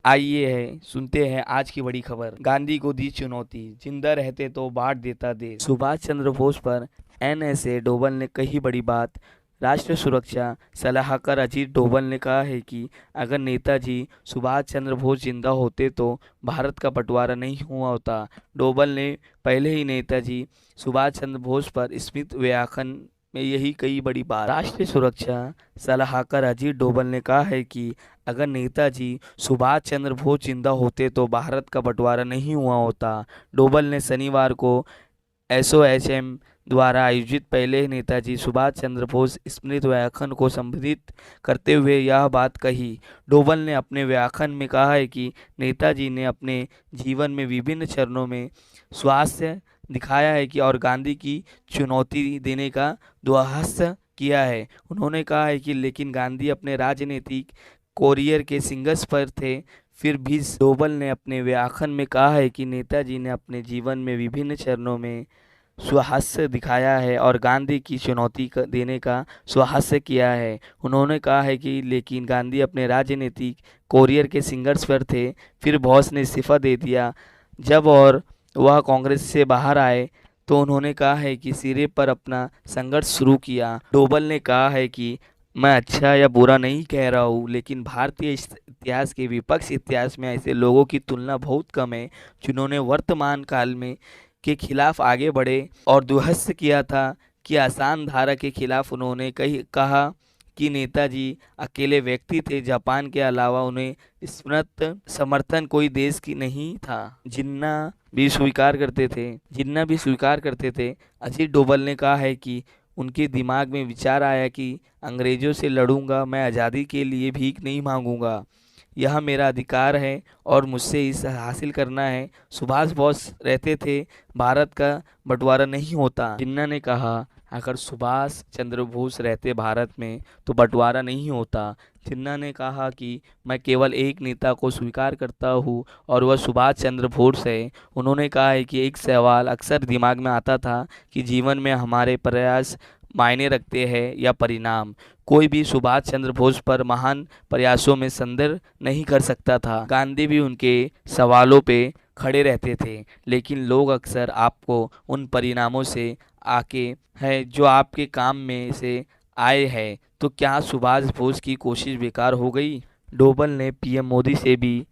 आइए है सुनते हैं आज की बड़ी खबर। गांधी को दी चुनौती, जिंदा रहते तो बांट देता देश। सुभाष चंद्र बोस पर एनएसए डोभाल ने कही बड़ी बात। राष्ट्रीय सुरक्षा सलाहकार अजीत डोभाल ने कहा है कि अगर नेताजी सुभाष चंद्र बोस जिंदा होते तो भारत का बंटवारा नहीं हुआ होता। डोभाल ने पहले ही नेताजी सुभाष चंद्र बोस पर स्मित व्याख्यान में यही कई बड़ी बात। राष्ट्रीय सुरक्षा सलाहकार अजीत डोभाल ने कहा है कि अगर नेताजी सुभाष चंद्र बोस जिंदा होते तो भारत का बंटवारा नहीं हुआ होता। डोभाल ने शनिवार को एसओएचएम द्वारा आयोजित पहले नेताजी सुभाष चंद्र बोस स्मृति व्याख्यान को संबोधित करते हुए यह बात कही। डोभाल ने अपने व्याख्यान में कहा है कि नेताजी ने अपने जीवन में विभिन्न चरणों में स्वास्थ्य दिखाया है कि और गांधी की चुनौती देने का दुस्साहस किया है। उन्होंने कहा है कि लेकिन गांधी अपने राजनीतिक करियर के संघर्ष पर थे। फिर भी डोभाल ने अपने व्याख्यान में कहा है कि नेताजी ने अपने जीवन में विभिन्न चरणों में साहस दिखाया है और गांधी की चुनौती देने का साहस किया है। उन्होंने कहा है कि लेकिन गांधी अपने राजनीतिक करियर के संघर्ष पर थे। फिर बोस ने इस्तीफा दे दिया जब और वह कांग्रेस से बाहर आए तो उन्होंने कहा है कि सिरे पर अपना संघर्ष शुरू किया। डोभाल ने कहा है कि मैं अच्छा या बुरा नहीं कह रहा हूँ, लेकिन भारतीय इतिहास के विपक्ष इतिहास में ऐसे लोगों की तुलना बहुत कम है जिन्होंने वर्तमान काल में के खिलाफ आगे बढ़े और दुहस्त किया था कि आसान धारा के खिलाफ उन्होंने कहा कि नेताजी अकेले व्यक्ति थे। जापान के अलावा उन्हें स्मृत समर्थन कोई देश की नहीं था जिन्ना भी स्वीकार करते थे। अजीत डोभाल ने कहा है कि उनके दिमाग में विचार आया कि अंग्रेजों से लड़ूंगा, मैं आज़ादी के लिए भीख नहीं मांगूंगा, यह मेरा अधिकार है और मुझसे इसे हासिल करना है। सुभाष बोस रहते थे भारत का बंटवारा नहीं होता। जिन्ना ने कहा अगर सुभाष चंद्र बोस रहते भारत में तो बंटवारा नहीं होता। जिन्ना ने कहा कि मैं केवल एक नेता को स्वीकार करता हूँ और वह सुभाष चंद्र बोस है। उन्होंने कहा है कि एक सवाल अक्सर दिमाग में आता था कि जीवन में हमारे प्रयास मायने रखते हैं या परिणाम। कोई भी सुभाष चंद्र बोस पर महान प्रयासों में संदेह नहीं कर सकता था। गांधी भी उनके सवालों पे खड़े रहते थे, लेकिन लोग अक्सर आपको उन परिणामों से आके है जो आपके काम में से आए हैं। तो क्या सुभाष बोस की कोशिश बेकार हो गई? डोभाल ने पीएम मोदी से भी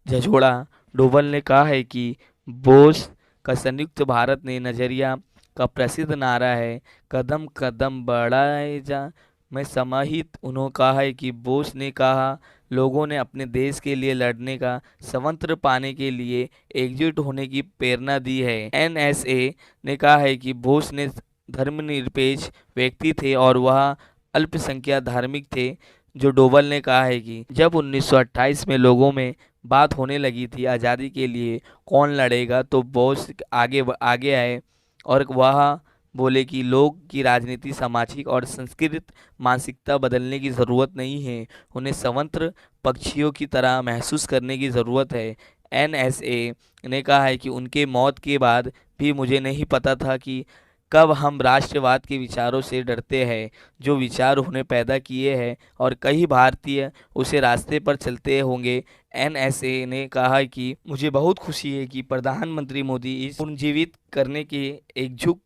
झंझोड़ा। डोभाल ने कहा है कि बोस का संयुक्त भारत ने नजरिया का प्रसिद्ध नारा है, कदम कदम बढ़ाए जा में समाहित। उन्होंने कहा है कि बोस ने कहा लोगों ने अपने देश के लिए लड़ने का स्वतंत्र पाने के लिए एकजुट होने की प्रेरणा दी है। एनएसए ने कहा है कि बोस ने धर्मनिरपेक्ष व्यक्ति थे और वह अल्पसंख्यक धार्मिक थे। जो डोभाल ने कहा है कि जब 1928 में लोगों में बात होने लगी थी आज़ादी के लिए कौन लड़ेगा तो बोस आगे आए और वह बोले कि लोग की राजनीति सामाजिक और संस्कृत मानसिकता बदलने की ज़रूरत नहीं है, उन्हें स्वतंत्र पक्षियों की तरह महसूस करने की ज़रूरत है। एनएसए ने कहा है कि उनके मौत के बाद भी मुझे नहीं पता था कि कब हम राष्ट्रवाद के विचारों से डरते हैं जो विचार उन्हें पैदा किए हैं और कई भारतीय उसे रास्ते पर चलते होंगे। एनएसए ने कहा कि मुझे बहुत खुशी है कि प्रधानमंत्री मोदी इस पुनर्जीवित करने के इच्छुक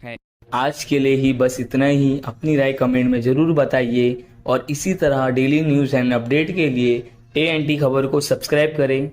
हैं। आज के लिए ही बस इतना ही। अपनी राय कमेंट में ज़रूर बताइए और इसी तरह डेली न्यूज़ एंड अपडेट के लिए एएनटी खबर को सब्सक्राइब करें।